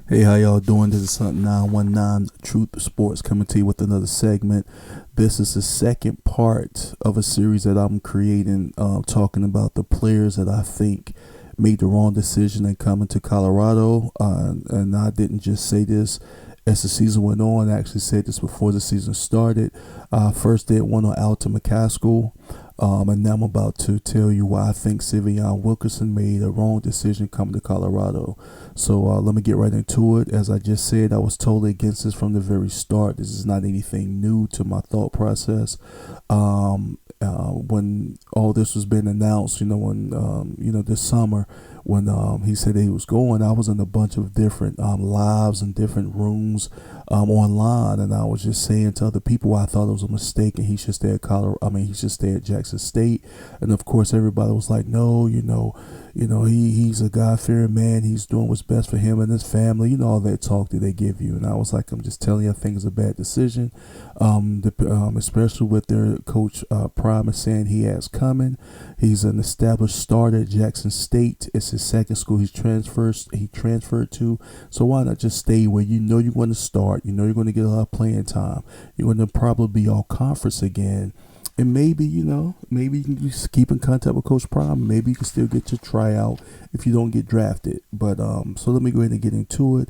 Hey, how y'all doing? This is Hunt 919 Truth Sports coming to you with another segment. This is the second part of a series that I'm creating, talking about the players that I think made the wrong decision in coming to Colorado. And I didn't just say this as the season went on. I actually said this before the season started. First, did one on Alton McCaskill. And now I'm about to tell you why I think Syveon Wilkerson made a wrong decision coming to Colorado. So let me get right into it. As I just said, I was totally against this from the very start. This is not anything new to my thought process. When all this was being announced, this summer, when he said that he was going, I was in a bunch of different lives and different rooms online, and I was just saying to other people I thought it was a mistake and he should stay at Colorado. He should stay at Jackson State, and of course everybody was like, no, he's a God-fearing man. He's doing what's best for him and his family. All that talk that they give you, and I was like, I'm just telling you, I think it's a bad decision, especially with their coach Prime is saying he has coming. He's an established starter at Jackson State. It's his second school he transferred to. So why not just stay where you're going to start? You're going to get a lot of playing time. You're going to probably be all conference again. And maybe you can just keep in contact with Coach Prime. Maybe you can still get your tryout if you don't get drafted. But so let me go ahead and get into it.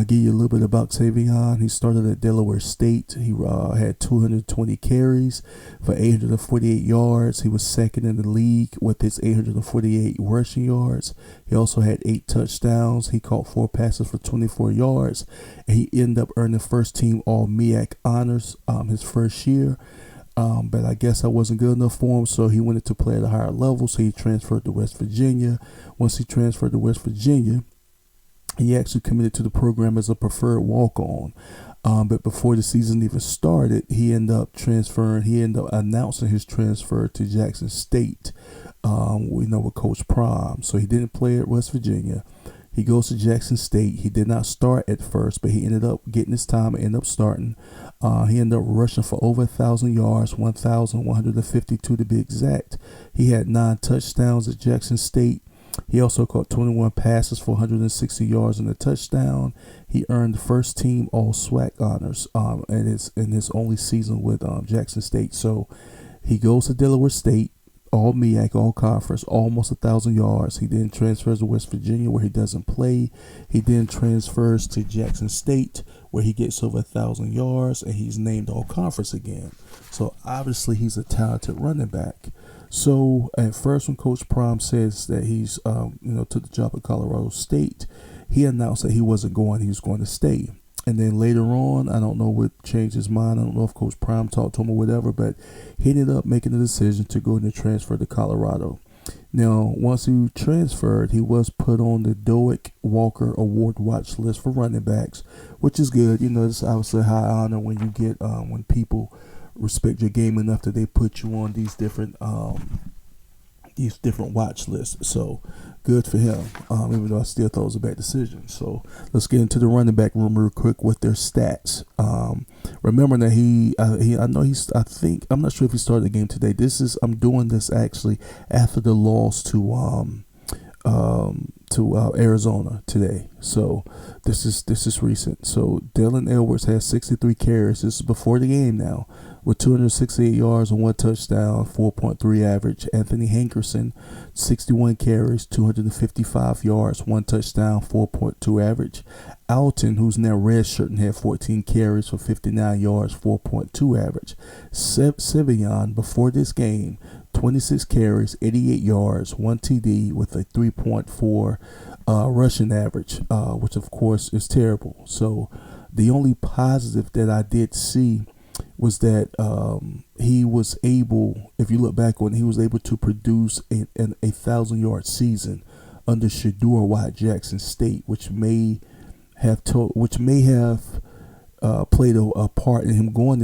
Give you a little bit about Syveon. He started at Delaware State. He had 220 carries for 848 yards. He was second in the league with his 848 rushing yards. He also had 8 touchdowns. He caught 4 passes for 24 yards. And he ended up earning first team All MEAC honors his first year. But I guess I wasn't good enough for him, so he wanted to play at a higher level, so he transferred to West Virginia. Once he transferred to West Virginia, he actually committed to the program as a preferred walk-on. But before the season even started, he ended up announcing his transfer to Jackson State, with Coach Prime. So he didn't play at West Virginia. He goes to Jackson State. He did not start at first, but he ended up getting his time and ended up starting. He ended up rushing for over 1,000 yards, 1,152 to be exact. He had 9 touchdowns at Jackson State. He also caught 21 passes for 160 yards and a touchdown. He earned first team All SWAC honors in his only season with Jackson State. So he goes to Delaware State. All MEAC, all conference, almost 1,000 yards. He then transfers to West Virginia, where he doesn't play. He then transfers to Jackson State, where he gets over 1,000 yards, and he's named all conference again. So obviously he's a talented running back. So at first, when Coach Prime says that he's took the job at Colorado State, he announced that he wasn't going. He was going to stay. And then later on, I don't know what changed his mind. I don't know if Coach Prime talked to him or whatever, but he ended up making the decision to go and transfer to Colorado. Now, once he transferred, he was put on the Doak Walker Award watch list for running backs, which is good. It's obviously a high honor when you get when people respect your game enough that they put you on these different watch lists. So good for him, even though I still thought it was a bad decision. So let's get into the running back room real quick with their stats. Remember that I'm not sure if he started the game today. I'm doing this actually after the loss to Arizona today. So this is recent. So Dylan Edwards has 63 carries. This is before the game now, with 268 yards and 1 touchdown, 4.3 average. Anthony Hankerson, 61 carries, 255 yards, 1 touchdown, 4.2 average. Alton, who's now redshirting, had 14 carries for 59 yards, 4.2 average. Syveon, before this game, 26 carries, 88 yards, 1 TD with a 3.4 rushing average, which of course is terrible. So the only positive that I did see was that he was able, if you look back on it, he was able to produce a 1,000-yard season under Shedeur White Jackson State, which may have played a part in him going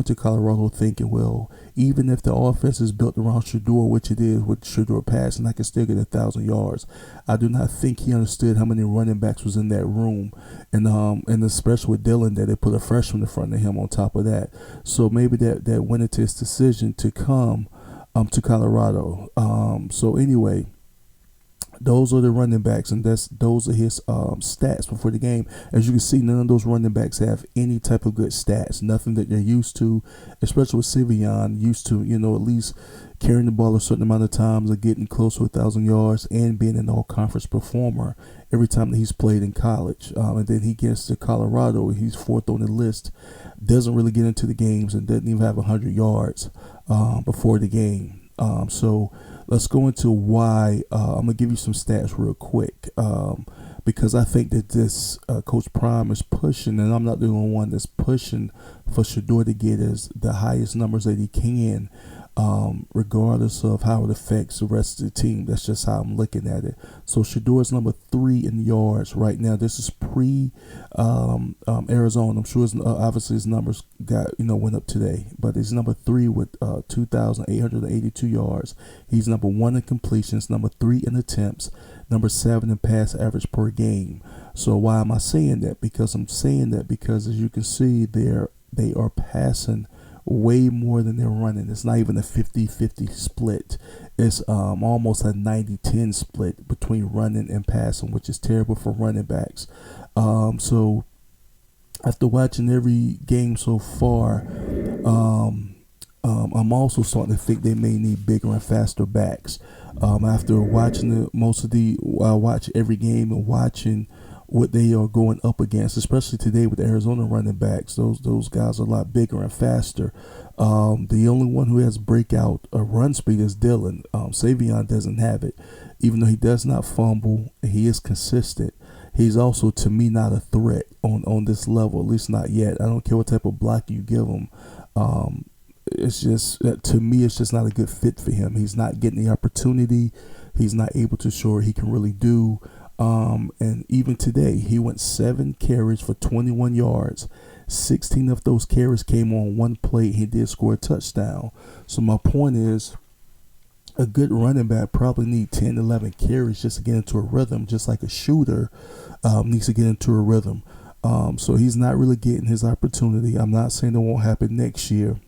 to Colorado, thinking, well, even if the offense is built around Shedeur, which it is with Shedeur passing, I can still get 1,000 yards. I do not think he understood how many running backs was in that room, and especially with Dylan, that they put a freshman in front of him on top of that. So maybe that went into his decision to come to Colorado. So anyway, Those are the running backs, and those are his stats before the game. As you can see, none of those running backs have any type of good stats. Nothing that they're used to, especially with Syveon, used to at least carrying the ball a certain amount of times, or getting close to 1,000 yards, and being an all-conference performer every time that he's played in college. And then he gets to Colorado, he's fourth on the list, doesn't really get into the games, and doesn't even have 100 yards before the game. So let's go into why. I'm gonna give you some stats real quick, because I think that this Coach Prime is pushing, and I'm not the only one that's pushing for Shedeur to get the highest numbers that he can, regardless of how it affects the rest of the team. That's just how I'm looking at it. So Shedeur is number 3 in yards right now. This is pre Arizona. I'm sure obviously his numbers went up today, but he's number 3 with 2,882 yards. He's number 1 in completions, number 3 in attempts, number 7 in pass average per game. So why am I saying that? Because I'm saying that because, as you can see, they are passing way more than they're running. It's not even a 50-50 split. It's almost a 90-10 split between running and passing, which is terrible for running backs. So after watching every game so far, I'm also starting to think they may need bigger and faster backs. After watching watch every game and watching what they are going up against, especially today with Arizona running backs. Those guys are a lot bigger and faster. The only one who has breakout run speed is Dylan. Syveon doesn't have it. Even though he does not fumble, he is consistent. He's also, to me, not a threat on this level, at least not yet. I don't care what type of block you give him. It's just, to me, it's just not a good fit for him. He's not getting the opportunity. He's not able to show what he can really do. And even today, he went 7 carries for 21 yards. 16 of those carries came on one play. He did score a touchdown. So my point is, a good running back probably need 10, 11 carries just to get into a rhythm, just like a shooter needs to get into a rhythm. So he's not really getting his opportunity. I'm not saying it won't happen next year,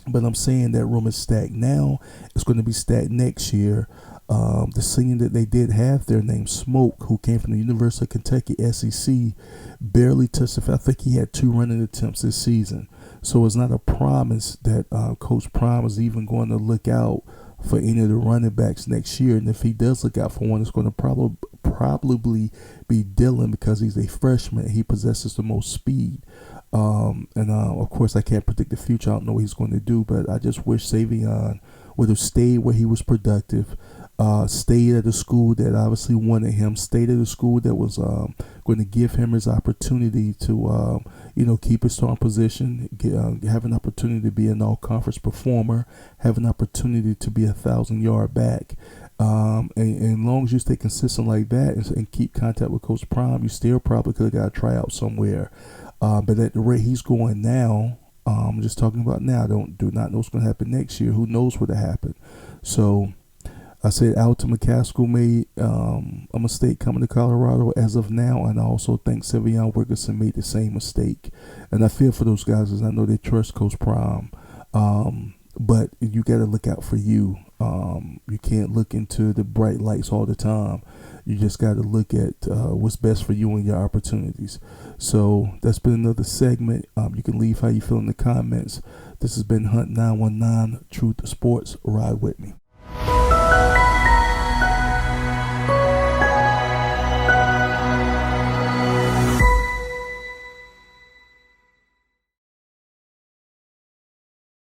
but I'm saying that room is stacked now. It's going to be stacked next year. The senior that they did have there named Smoke, who came from the University of Kentucky SEC, barely touched the field. I think he had 2 running attempts this season. So it's not a promise that Coach Prime is even going to look out for any of the running backs next year. And if he does look out for one, it's going to probably be Dylan, because he's a freshman. He possesses the most speed. Of course, I can't predict the future. I don't know what he's going to do, but I just wish Syveon would have stayed where he was productive, stayed at a school that obviously wanted him, stayed at a school that was going to give him his opportunity to, keep his strong position, have an opportunity to be an all-conference performer, have an opportunity to be 1,000-yard back. And as long as you stay consistent like that and keep contact with Coach Prime, you still probably could have got a tryout somewhere. But at the rate he's going now, I'm just talking about now, do not know what's going to happen next year. Who knows what'll happen? So I said Alton McCaskill made a mistake coming to Colorado as of now, and I also think Syveon Wilkerson made the same mistake. And I feel for those guys, as I know they trust Coach Prime. But you got to look out for you. You can't look into the bright lights all the time. You just got to look at what's best for you and your opportunities. So that's been another segment. You can leave how you feel in the comments. This has been Hunt 919 Truth Sports. Ride with me.